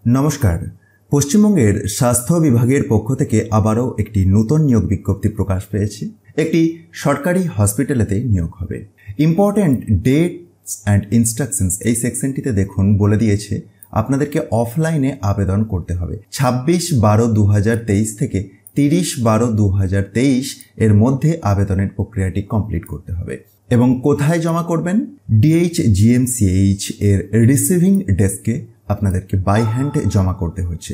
নমস্কার। পশ্চিমবঙ্গের স্বাস্থ্য বিভাগের পক্ষ থেকে আবারও একটি নতুন নিয়োগ বিজ্ঞপ্তি প্রকাশ পেয়েছে। একটি সরকারি হসপিটালেতে নিয়োগ হবে। ইম্পর্ট্যান্ট ডেটস অ্যান্ড ইনস্ট্রাকশনস এই সেকশনটিতে দেখুন বলে দিয়েছে আপনাদেরকে অফলাইনে আবেদন করতে হবে 26/12/2023 থেকে 30/12/2023 এর মধ্যে আবেদনের প্রক্রিয়াটি কমপ্লিট করতে হবে। এবং কোথায় জমা করবেন? DHGMCH এর রিসিভিং ডেস্কে আপনাদেরকে বাই হ্যান্ড জমা করতে হচ্ছে।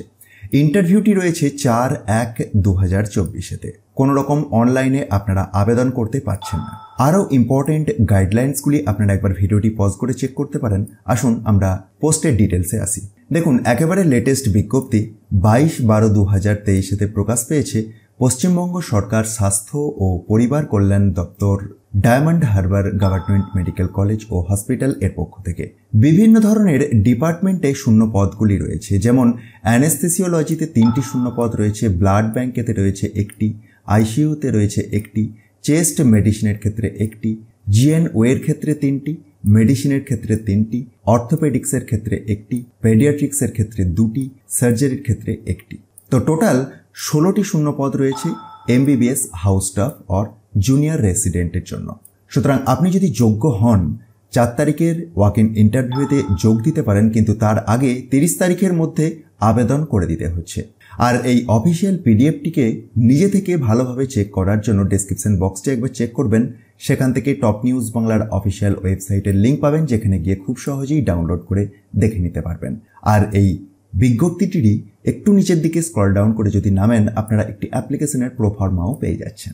ইন্টারভিউটি রয়েছে 4/1/2024-তে। কোনো রকম অনলাইনে আপনারা আবেদন করতে পারছেন না। আরও ইম্পর্টেন্ট গাইডলাইন্সগুলি আপনারা একবার ভিডিওটি পজ করে চেক করতে পারেন। আসুন আমরা পোস্টের ডিটেলসে আসি। দেখুন, একেবারে লেটেস্ট বিজ্ঞপ্তি 22/12/2023-তে প্রকাশ পেয়েছে পশ্চিমবঙ্গ সরকার স্বাস্থ্য ও পরিবার কল্যাণ দপ্তর Diamond Harbour government medical college ও হসপিটাল এর পক্ষ থেকে। বিভিন্ন ধরনের ডিপার্টমেন্টে শূন্য পদগুলি রয়েছে, যেমন অ্যানেস্থেসিওলজিতে 3টি শূন্য পদ রয়েছে, ব্লাড ব্যাংকেতে রয়েছে 1টি, আইসিইউতে রয়েছে 1টি, চেস্ট মেডিসিনের ক্ষেত্রে 1টি, জিএনওয়ের ক্ষেত্রে 3টি, মেডিসিনের ক্ষেত্রে 3টি, অর্থোপেডিক্সের ক্ষেত্রে 1টি, পেডিয়াট্রিক্সের ক্ষেত্রে 2টি, সার্জারির ক্ষেত্রে 1টি। তো টোটাল 16টি শূন্য পদ রয়েছে MBBS house staff or junior রেসিডেন্টের জন্য। সুতরাং আপনি যদি যোগ্য হন 4 তারিখের ওয়াক ইন ইন্টারভিউতে যোগ দিতে পারেন, কিন্তু তার আগে 30 তারিখের মধ্যে আবেদন করে দিতে হচ্ছে। আর এই অফিসিয়াল পিডিএফটিকে নিজে থেকে ভালোভাবে চেক করার জন্য ডেসক্রিপশন বক্সটি একবার চেক করবেন। সেখান থেকে টপ নিউজ বাংলার অফিসিয়াল ওয়েবসাইটের লিঙ্ক পাবেন, যেখানে গিয়ে খুব সহজেই ডাউনলোড করে দেখে নিতে পারবেন। আর এই বিজ্ঞপ্তিটিরই একটু নিচের দিকে স্ক্রল ডাউন করে যদি নামেন, আপনারা একটি অ্যাপ্লিকেশনের প্রোফর্মাও পেয়ে যাচ্ছেন।